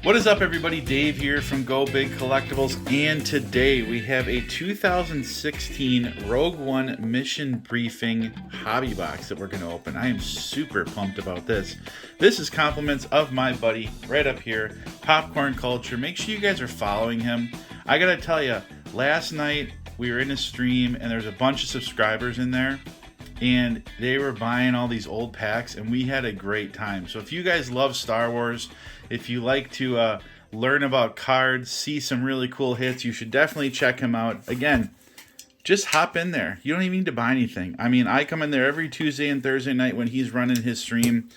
What is up, everybody? Dave here from Go Big Collectibles, and today we have a 2016 Rogue One Mission Briefing hobby box that we're going to open. I am super pumped about this. This is compliments of my buddy right up here, Popcorn Culture. Make sure you guys are following him. I gotta tell you, last night we were in a stream and there's a bunch of subscribers in there, and they were buying all these old packs, and we had a great time. So if you guys love Star Wars, if you like to learn about cards, see some really cool hits, you should definitely check him out. Again, just hop in there. You don't even need to buy anything. I mean, I come in there every Tuesday and Thursday night when he's running his stream,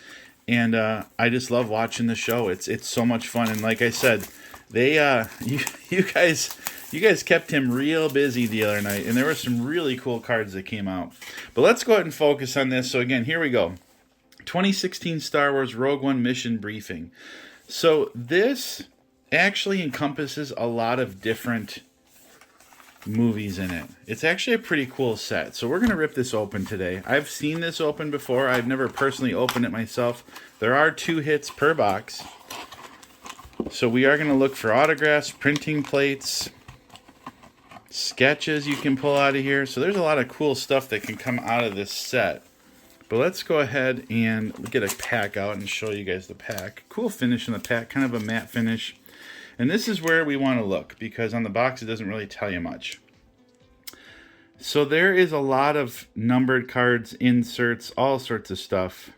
and I just love watching the show. It's so much fun. And like I said, they you guys kept him real busy the other night, and there were some really cool cards that came out. But let's go ahead and focus on this. So again, here we go. 2016 Star Wars Rogue One Mission Briefing. So this actually encompasses a lot of different movies in it. It's actually a pretty cool set. So we're going to rip this open today. I've seen this open before. I've never personally opened it myself. There are 2 hits per box. So we are going to look for autographs, printing plates, sketches you can pull out of here. So there's a lot of cool stuff that can come out of this set. But let's go ahead and get a pack out and show you guys the pack. Cool finish in the pack, kind of a matte finish. And this is where we want to look, because on the box it doesn't really tell you much. So there is a lot of numbered cards, inserts, all sorts of stuff.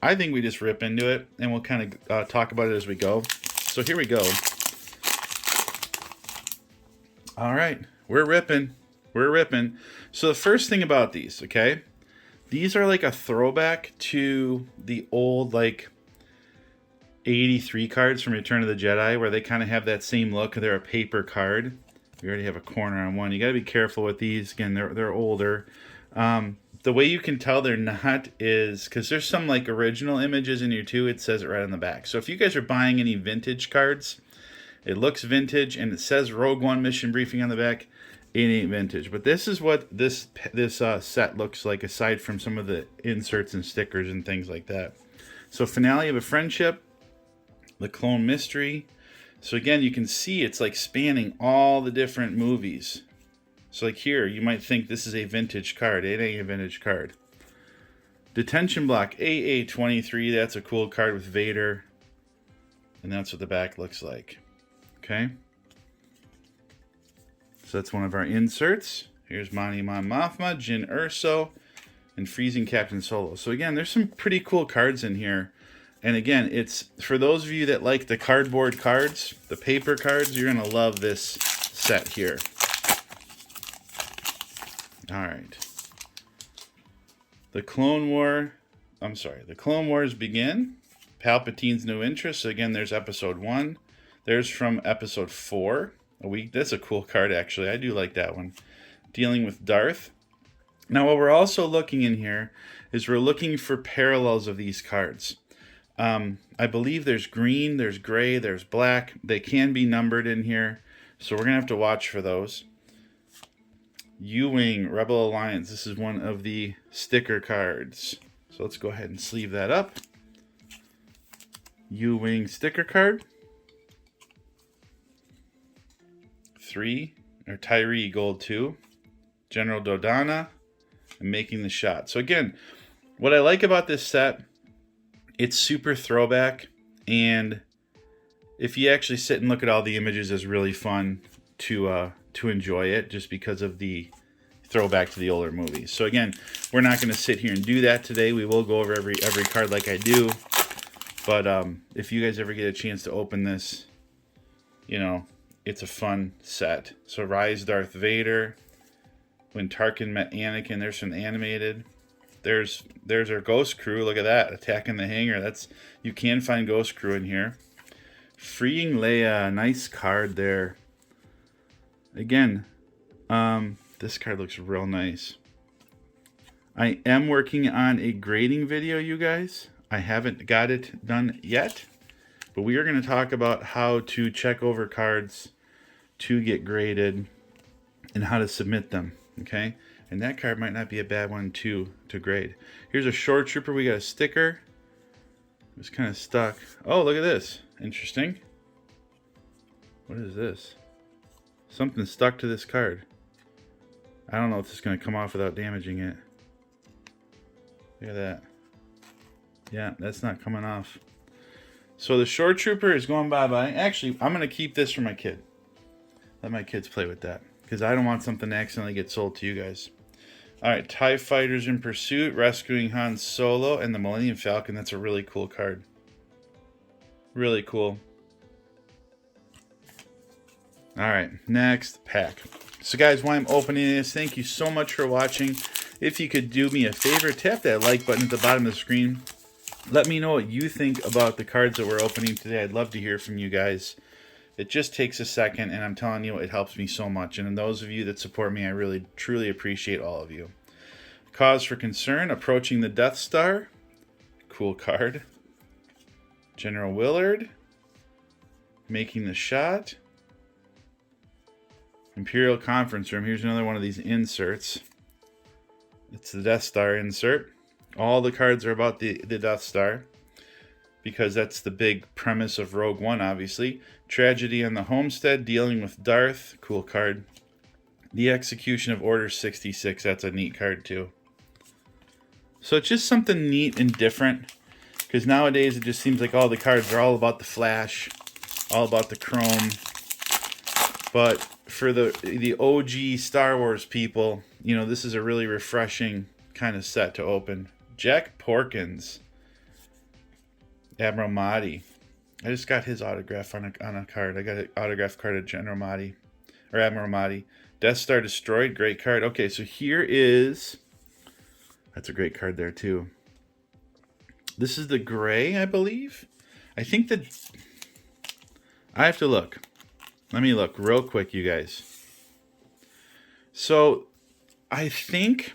I think we just rip into it, and we'll kind of talk about it as we go. So here we go. All right, we're ripping. We're ripping. So the first thing about these, okay? These are like a throwback to the old, like, 83 cards from Return of the Jedi, where they kind of have that same look. They're a paper card. We already have a corner on one. You got to be careful with these. Again, they're older. The way you can tell they're not is because there's some like original images in here too. It says it right on the back. So if you guys are buying any vintage cards, it looks vintage and it says Rogue One Mission Briefing on the back. It ain't vintage. But this is what this set looks like, aside from some of the inserts and stickers and things like that. So Finale of a Friendship, The Clone Mystery. So again, you can see it's like spanning all the different movies. So like here, you might think this is a vintage card. It ain't a vintage card. Detention Block AA23. That's a cool card with Vader. And that's what the back looks like. Okay. So that's one of our inserts. Here's Mon Mothma, Jyn Erso, and Freezing Captain Solo. So again, there's some pretty cool cards in here. And again, it's for those of you that like the cardboard cards, the paper cards, you're going to love this set here. All right. The Clone Wars Begin. Palpatine's New Interest. So again, there's episode 1. There's from episode 4. That's a cool card, actually. I do like that one. Dealing with Darth. Now, what we're also looking in here is we're looking for parallels of these cards. I believe there's green, there's gray, there's black. They can be numbered in here, so we're going to have to watch for those. U-Wing, Rebel Alliance. This is one of the sticker cards. So let's go ahead and sleeve that up. U-Wing sticker card. 3, or Tyree Gold 2, General Dodonna, and Making the Shot. So again, what I like about this set, it's super throwback, and if you actually sit and look at all the images, it's really fun to enjoy it, just because of the throwback to the older movies. So again, we're not going to sit here and do that today. We will go over every card like I do, but if you guys ever get a chance to open this, you know, it's a fun set. So Rise Darth Vader, When Tarkin Met Anakin. There's some animated. There's our Ghost Crew. Look at that, attacking the hangar. You can find Ghost Crew in here. Freeing Leia, nice card there. Again, this card looks real nice. I am working on a grading video, you guys. I haven't got it done yet, but we are going to talk about how to check over cards to get graded and how to submit them, okay? And that card might not be a bad one to grade. Here's a Shore Trooper. We got a sticker. It was kind of stuck. Oh, look at this. Interesting. What is this? Something stuck to this card. I don't know if this is going to come off without damaging it. Look at that. Yeah, that's not coming off. So the Shore Trooper is going bye-bye. Actually, I'm going to keep this for my kid. Let my kids play with that. Because I don't want something to accidentally get sold to you guys. Alright, TIE Fighters in Pursuit, Rescuing Han Solo, and the Millennium Falcon. That's a really cool card. Really cool. Alright, next pack. So guys, while I'm opening this, thank you so much for watching. If you could do me a favor, tap that like button at the bottom of the screen. Let me know what you think about the cards that we're opening today. I'd love to hear from you guys. It just takes a second, and I'm telling you, it helps me so much. And those of you that support me, I really, truly appreciate all of you. Cause for Concern, Approaching the Death Star. Cool card. General Willard. Making the Shot. Imperial Conference Room. Here's another one of these inserts. It's the Death Star insert. All the cards are about the Death Star, because that's the big premise of Rogue One, obviously. Tragedy on the Homestead, Dealing with Darth. Cool card. The Execution of Order 66. That's a neat card, too. So it's just something neat and different, because nowadays it just seems like all the cards are all about the flash, all about the chrome. But for the OG Star Wars people, you know, this is a really refreshing kind of set to open. Jack Porkins. Admiral Mahdi. I just got his autograph on a card. I got an autograph card of General Mahdi. Or Admiral Mahdi. Death Star Destroyed. Great card. Okay, so here is... That's a great card there, too. This is the gray, I believe. I think that... I have to look. Let me look real quick, you guys. So, I think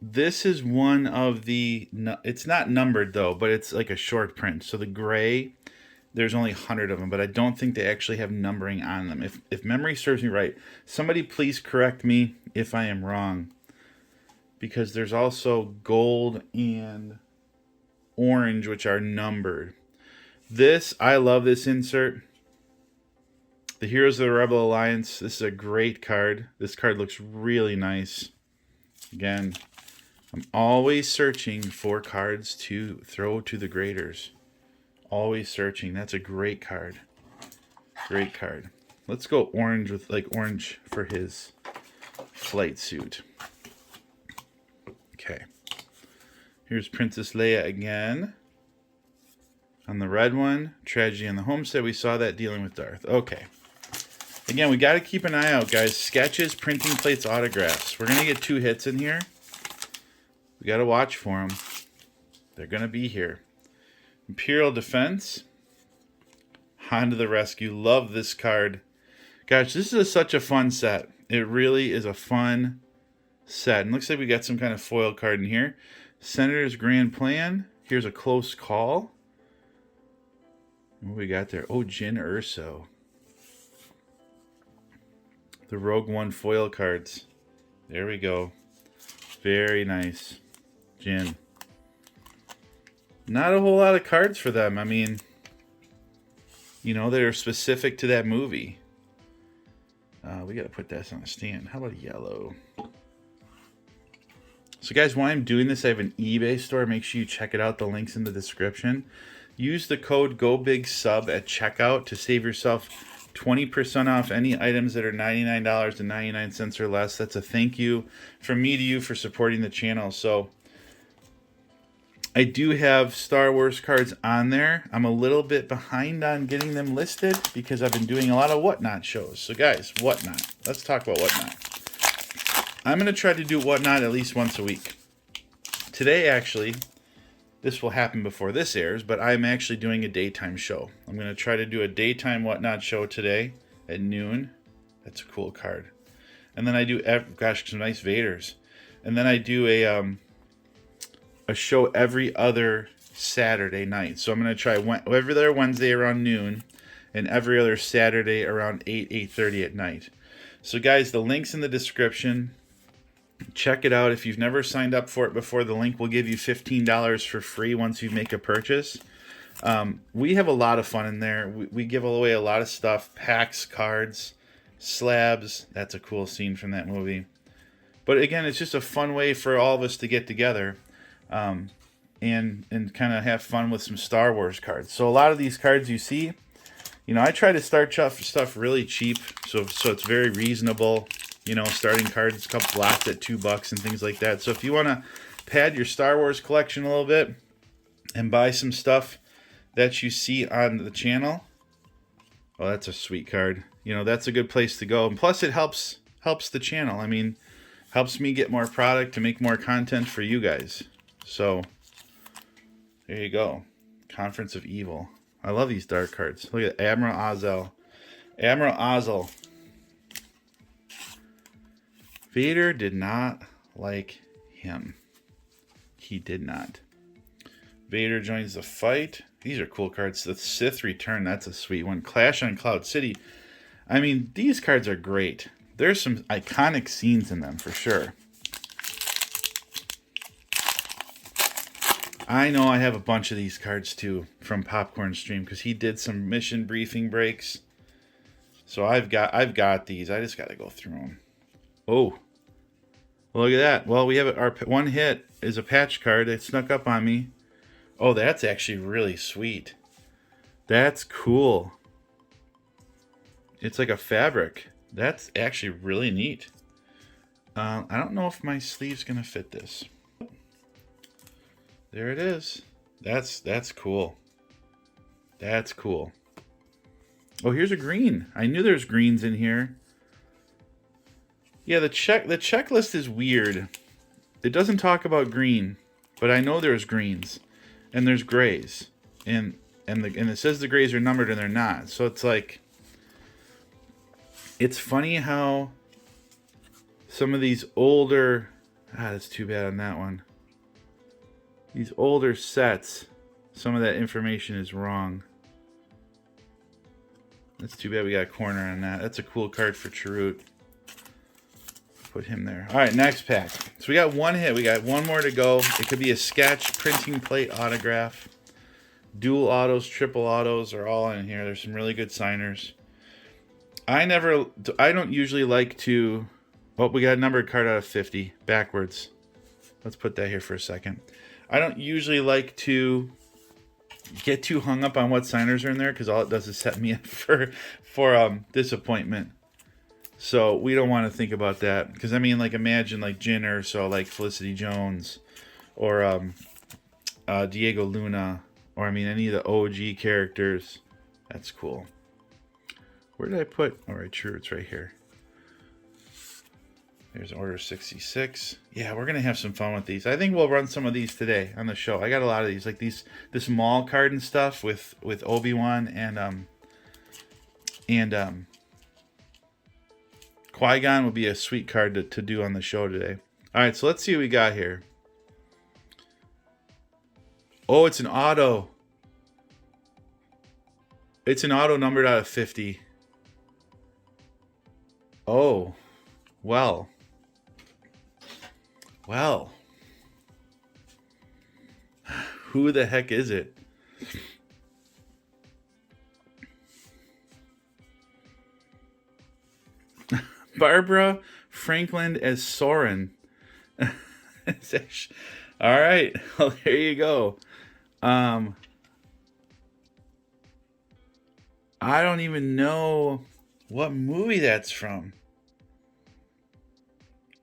this is one of the... It's not numbered, though, but it's like a short print. So the gray, there's only 100 of them, but I don't think they actually have numbering on them. If memory serves me right, somebody please correct me if I am wrong. Because there's also gold and orange, which are numbered. This, I love this insert. The Heroes of the Rebel Alliance. This is a great card. This card looks really nice. Again, I'm always searching for cards to throw to the graders. Always searching. That's a great card. Great card. Let's go orange with orange for his flight suit. Okay. Here's Princess Leia again. On the red one, Tragedy on the Homestead. We saw that, Dealing with Darth. Okay. Again, we got to keep an eye out, guys. Sketches, printing plates, autographs. We're going to get 2 hits in here. We got to watch for them. They're going to be here. Imperial Defense. Han to the Rescue. Love this card. Gosh, this is such a fun set. It really is a fun set. And looks like we got some kind of foil card in here. Senator's Grand Plan. Here's a Close Call. What we got there? Oh, Jyn Erso. The Rogue One foil cards. There we go. Very nice. Jyn. Not a whole lot of cards for them. I mean, you know, that are specific to that movie. We got to put this on a stand. How about yellow? So guys, while I'm doing this, I have an eBay store. Make sure you check it out. The link's in the description. Use the code GOBIGSUB at checkout to save yourself 20% off any items that are $99.99 or less. That's a thank you from me to you for supporting the channel. So I do have Star Wars cards on there. I'm a little bit behind on getting them listed because I've been doing a lot of Whatnot shows. So guys, Whatnot. Let's talk about Whatnot. I'm going to try to do Whatnot at least once a week. Today, actually, this will happen before this airs, but I'm actually doing a daytime show. I'm going to try to do a daytime Whatnot show today at noon. That's a cool card. And then I do, gosh, some nice Vaders. And then I do a show every other Saturday night. So I'm going to try every other Wednesday around noon and every other Saturday around 8:30 at night. So guys, the link's in the description. Check it out. If you've never signed up for it before, the link will give you $15 for free once you make a purchase. We have a lot of fun in there. We give away a lot of stuff, packs, cards, slabs. That's a cool scene from that movie. But again, it's just a fun way for all of us to get together, and kind of have fun with some Star Wars cards. So a lot of these cards you see, I try to start stuff really cheap, so it's very reasonable. Starting cards, a couple blocks at $2 and things like that. So if you want to pad your Star Wars collection a little bit and buy some stuff that you see on the channel, oh, that's a sweet card. That's a good place to go. And plus, it helps the channel. I mean, helps me get more product to make more content for you guys. So there you go. Conference of Evil. I love these dark cards. Look at Admiral Ozzel. Admiral Ozzel. Vader did not like him. He did not. Vader joins the fight. These are cool cards. The Sith Return. That's a sweet one. Clash on Cloud City. I mean, these cards are great. There's some iconic scenes in them for sure. I know I have a bunch of these cards too from Popcorn Stream because he did some mission briefing breaks. So I've got these. I just got to go through them. Oh, look at that. Well, we have our one hit is a patch card that snuck up on me. Oh, that's actually really sweet. That's cool. It's like a fabric. That's actually really neat. I don't know if my sleeve's gonna fit this. There it is. That's cool. That's cool. Oh, here's a green. I knew there's greens in here. Yeah, the checklist is weird. It doesn't talk about green, but I know there's greens and there's grays, and it says the grays are numbered and they're not. So it's like, it's funny how some of these older, that's too bad on that one. These older sets, some of that information is wrong. That's too bad we got a corner on that. That's a cool card for Chirrut. Put him there. All right, next pack. So we got one hit. We got one more to go. It could be a sketch, printing plate, autograph. Dual autos, triple autos are all in here. There's some really good signers. I don't usually like to... Oh, we got a numbered card out of 50. Backwards. Let's put that here for a second. I don't usually like to get too hung up on what signers are in there because all it does is set me up for disappointment. So we don't want to think about that. Because, I mean, like, imagine, like, Jinner, so, like, Felicity Jones, or Diego Luna, or, I mean, any of the OG characters. That's cool. Where did I put... All right, sure, it's right here. There's Order 66. Yeah, we're going to have some fun with these. I think we'll run some of these today on the show. I got a lot of these. Like this Maul card and stuff with Obi-Wan and Qui-Gon would be a sweet card to do on the show today. All right, so let's see what we got here. Oh, it's an auto. It's an auto numbered out of 50. Oh, well. Well, who the heck is it? Barbara Franklin as Soren. All right, well, there you go. I don't even know what movie that's from.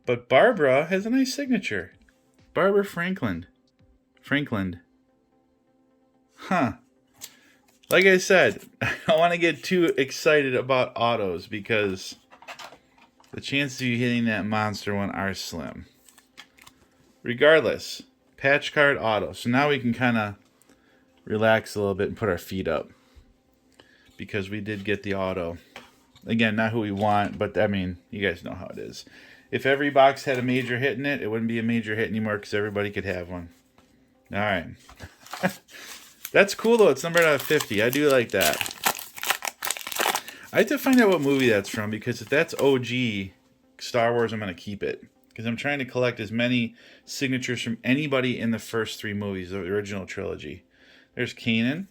But Barbara has a nice signature. Barbara Franklin. Huh. Like I said, I don't want to get too excited about autos because the chances of you hitting that monster one are slim. Regardless, patch card auto. So now we can kind of relax a little bit and put our feet up. Because we did get the auto. Again, not who we want, but I mean, you guys know how it is. If every box had a major hit in it, it wouldn't be a major hit anymore because everybody could have one. All right. That's cool, though. It's numbered out of 50. I do like that. I have to find out what movie that's from because if that's OG Star Wars, I'm going to keep it. Because I'm trying to collect as many signatures from anybody in the first three movies of the original trilogy. There's Kanan.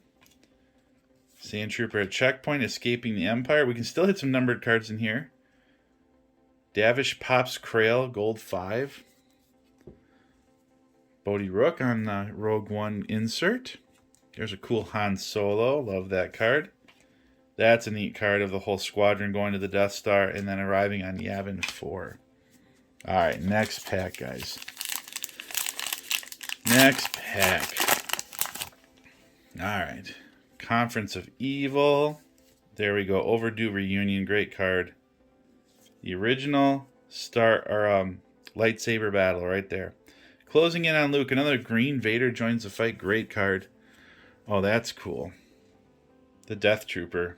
Sand Trooper at checkpoint, escaping the Empire. We can still hit some numbered cards in here. Davish Pops Krail, gold 5. Bodhi Rook on the Rogue One insert. There's a cool Han Solo. Love that card. That's a neat card of the whole squadron going to the Death Star and then arriving on Yavin 4. All right, next pack, guys. Next pack. All right. Conference of Evil. There we go. Overdue Reunion. Great card. The original lightsaber battle right there. Closing in on Luke. Another green Vader joins the fight. Great card. Oh, that's cool. The Death Trooper.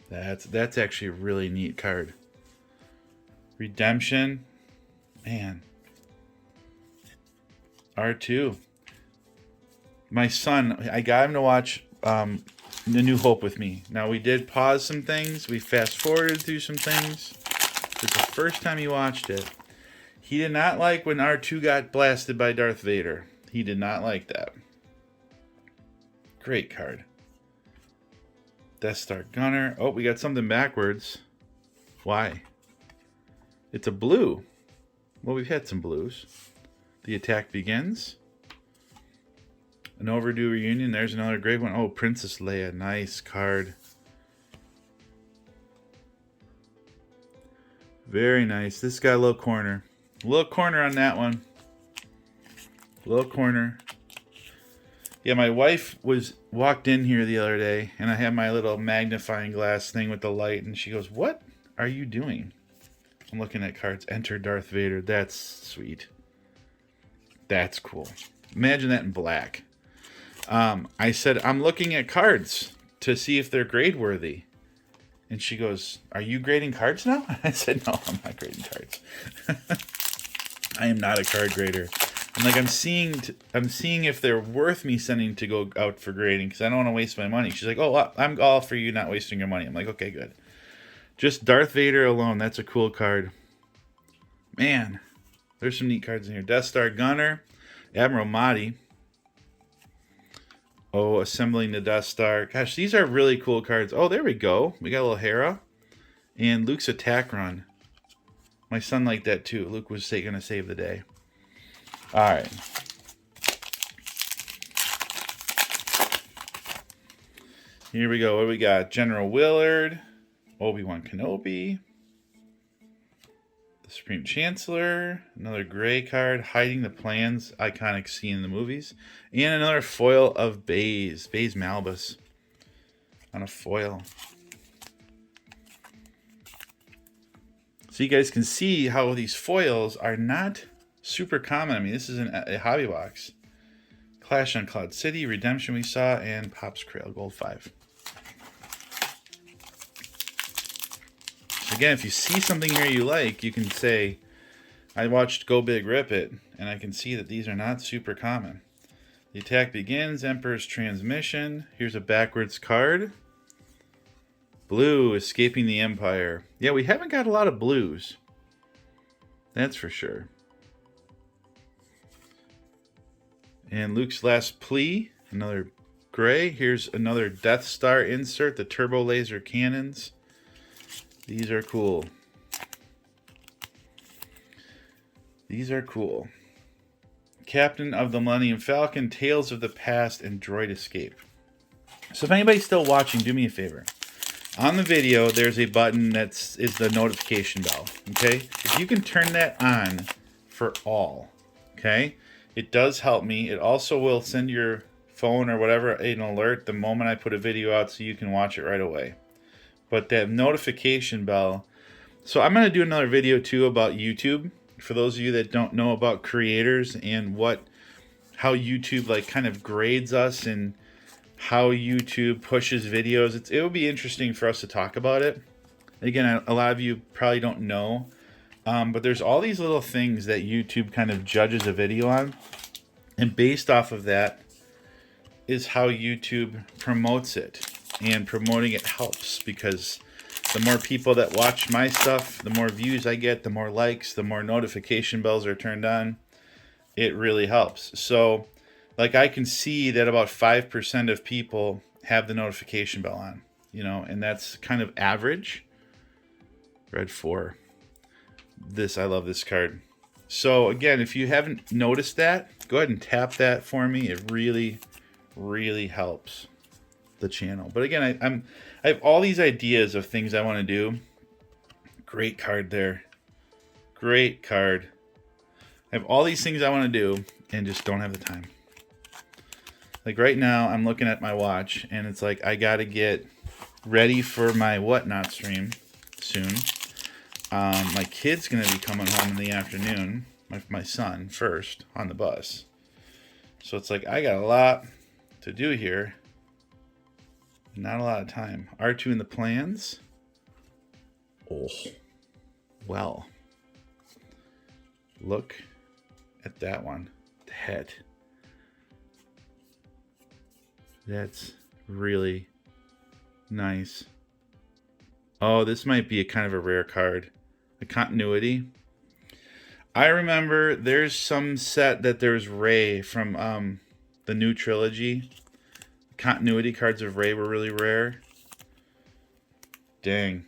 That's actually a really neat card. Redemption. Man. R2. My son, I got him to watch The New Hope with me. Now, we did pause some things. We fast-forwarded through some things. It's the first time he watched it. He did not like when R2 got blasted by Darth Vader. He did not like that. Great card. Death Star Gunner. Oh, we got something backwards. Why? It's a blue. Well, we've had some blues. The attack begins. An overdue reunion. There's another great one. Oh, Princess Leia. Nice card. Very nice. This got a little corner. A little corner on that one. A little corner. Yeah, my wife walked in here the other day, and I had my little magnifying glass thing with the light, and she goes, "What are you doing?" I'm looking at cards. Enter Darth Vader. That's sweet. That's cool. Imagine that in black. I said, "I'm looking at cards to see if they're grade worthy." And she goes, "Are you grading cards now?" I said, "No, I'm not grading cards. I am not a card grader." I'm like, I'm seeing if they're worth me sending to go out for grading because I don't want to waste my money. She's like, "Oh, I'm all for you not wasting your money." I'm like, "Okay, good." Just Darth Vader alone, that's a cool card. Man, there's some neat cards in here. Death Star Gunner, Admiral Mahdi. Oh, assembling the Death Star. Gosh, these are really cool cards. Oh, there we go. We got a little Hera. And Luke's attack run. My son liked that too. Luke was going to save the day. All right. Here we go. What do we got? General Willard. Obi-Wan Kenobi. The Supreme Chancellor. Another gray card. Hiding the Plans. Iconic scene in the movies. And another foil of Baze. Baze Malbus. On a foil. So you guys can see how these foils are not super common. I mean, this is a hobby box. Clash on Cloud City, Redemption we saw, and Pops Krail, gold 5. Again, if you see something here you like, you can say, I watched Go Big Rip It, and I can see that these are not super common. The attack begins, Emperor's Transmission. Here's a backwards card. Blue, Escaping the Empire. Yeah, we haven't got a lot of blues. That's for sure. And Luke's Last Plea, another gray. Here's another Death Star insert, the turbo laser cannons. These are cool. These are cool. Captain of the Millennium Falcon, Tales of the Past, and Droid Escape. So if anybody's still watching, do me a favor. On the video, there's a button is the notification bell, okay? If you can turn that on for all, okay? It does help me. It also will send your phone or whatever an alert the moment I put a video out so you can watch it right away. But that notification bell. So I'm going to do another video too about YouTube. For those of you that don't know about creators and how YouTube like kind of grades us and how YouTube pushes videos. It would be interesting for us to talk about it. Again, a lot of you probably don't know. But there's all these little things that YouTube kind of judges a video on. And based off of that is how YouTube promotes it. And promoting it helps because the more people that watch my stuff, the more views I get, the more likes, the more notification bells are turned on. It really helps. So like I can see that about 5% of people have the notification bell on, you know, and that's kind of average. Red 4. I love this card. So again, if you haven't noticed that, go ahead and tap that for me. It really, really helps the channel. But again, I have all these ideas of things I want to do. Great card there. Great card. I have all these things I want to do and just don't have the time. Like right now, I'm looking at my watch and it's like I got to get ready for my Whatnot stream soon. My kid's going to be coming home in the afternoon. My son first on the bus. So it's like I got a lot to do here. Not a lot of time. R2 in the plans. Oh, well. Look at that one. The head. That's really nice. Oh, this might be a kind of a rare card. The continuity. I remember there's some set that there's Rey from the new trilogy. Continuity cards of Rey were really rare. Dang.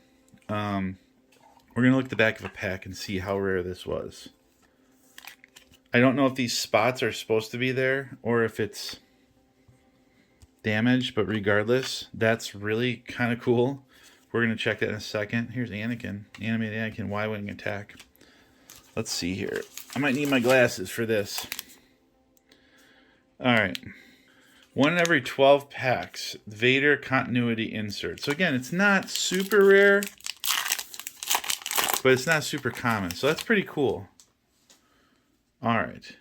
We're going to look at the back of a pack and see how rare this was. I don't know if these spots are supposed to be there or if it's damaged, but regardless, that's really kind of cool. We're going to check that in a second. Here's Anakin. Animated Anakin Y-Wing attack. Let's see here. I might need my glasses for this. Alright. 1 in every 12 packs. Vader continuity insert. So again, it's not super rare, but it's not super common. So that's pretty cool. Alright.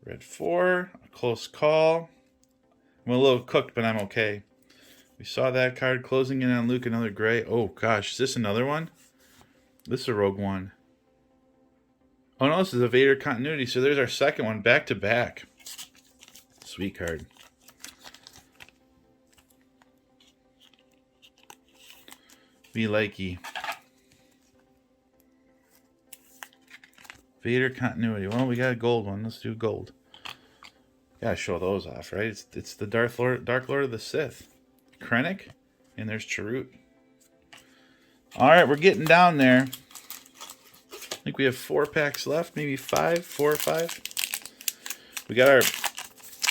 Red 4. A close call. I'm a little cooked, but I'm okay. We saw that card closing in on Luke, another gray. Oh gosh, is this another one? This is a Rogue One. Oh no, this is a Vader continuity. So there's our second one, back to back. Sweet card. Be likey. Vader continuity. Well, we got a gold one. Let's do gold. Gotta show those off, right? It's the Dark Lord of the Sith. Krennic, and there's Chirrut. All right, we're getting down there. I think we have 4 packs left, maybe 5, 4 or 5. We got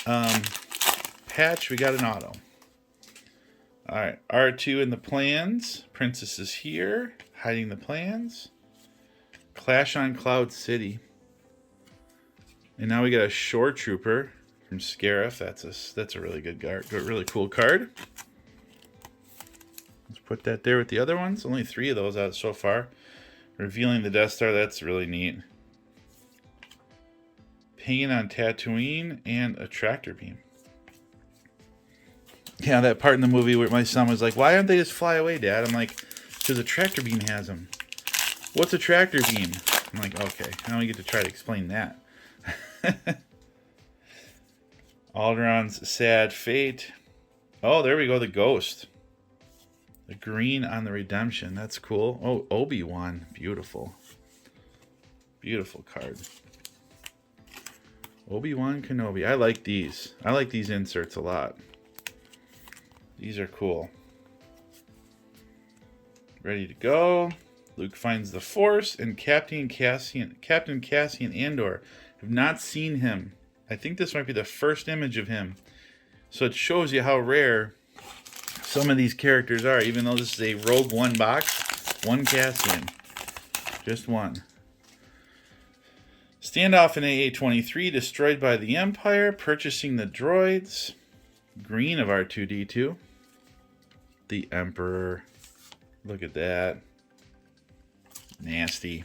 our patch. We got an auto. All right, R2 in the plans. Princess is here, hiding the plans. Clash on Cloud City, and now we got a Shore Trooper from Scarif. That's a really good card, really cool card. Let's put that there with the other ones. Only 3 of those out so far. Revealing the Death Star, that's really neat. Pain on Tatooine and a tractor beam. Yeah, that part in the movie where my son was like, why don't they just fly away, Dad? I'm like, because a tractor beam has them. What's a tractor beam? I'm like, okay, now we get to try to explain that. Alderaan's Sad Fate. Oh, there we go, the Ghost. The green on the Redemption. That's cool. Oh, Obi-Wan. Beautiful. Beautiful card. Obi-Wan Kenobi. I like these. I like these inserts a lot. These are cool. Ready to go. Luke finds the Force, and Captain Cassian Andor. Have not seen him. I think this might be the first image of him. So it shows you how rare some of these characters are, even though this is a Rogue One box. 1 Cassian. Just 1. Standoff in AA-23, destroyed by the Empire, purchasing the droids. Green of R2-D2. The Emperor. Look at that. Nasty.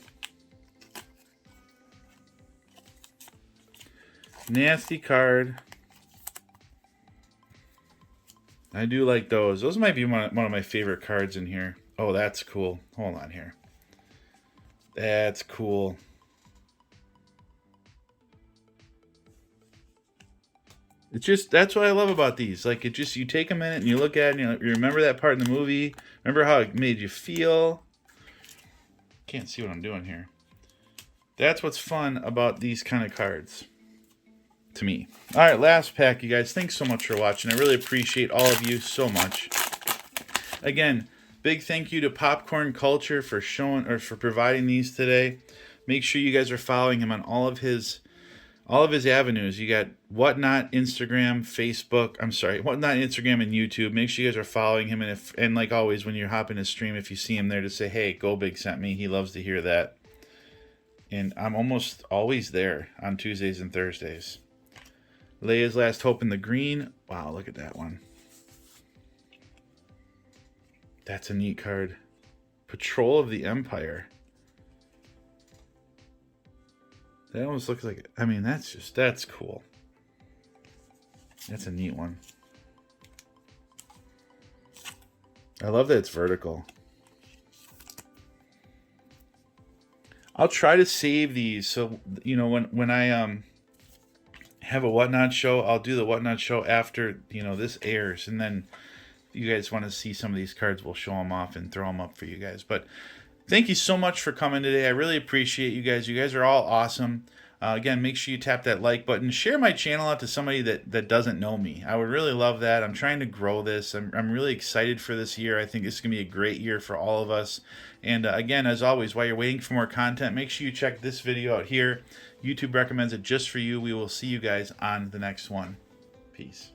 Nasty card. I do like those. Those might be one of my favorite cards in here. Oh, that's cool. Hold on here. That's cool. It's just, that's what I love about these. Like, it just, you take a minute and you look at it and you remember that part in the movie. Remember how it made you feel. Can't see what I'm doing here. That's what's fun about these kind of cards. to me. All right, last pack, you guys. Thanks so much for watching. I really appreciate all of you so much. Again, big thank you to Popcorn Culture for providing these today. Make sure you guys are following him on all of his avenues. You got Whatnot, Instagram, Facebook. I'm sorry, Whatnot, Instagram, and YouTube. Make sure you guys are following him. And like always, when you're hopping his stream, if you see him there, to say, hey, Go Big sent me. He loves to hear that. And I'm almost always there on Tuesdays and Thursdays. Leia's Last Hope in the green. Wow, look at that one. That's a neat card. Patrol of the Empire. That almost looks like, I mean, that's cool. That's a neat one. I love that it's vertical. I'll try to save these, so you know, when I have a Whatnot show, I'll do the Whatnot show after, you know, this airs, and then if you guys want to see some of these cards, we'll show them off and throw them up for you guys. But thank you so much for coming today. I really appreciate you guys. You guys are all awesome. Again, make sure you tap that like button. Share my channel out to somebody that doesn't know me. I would really love that. I'm trying to grow this. I'm really excited for this year. I think this is going to be a great year for all of us. And again, as always, while you're waiting for more content, make sure you check this video out here. YouTube recommends it just for you. We will see you guys on the next one. Peace.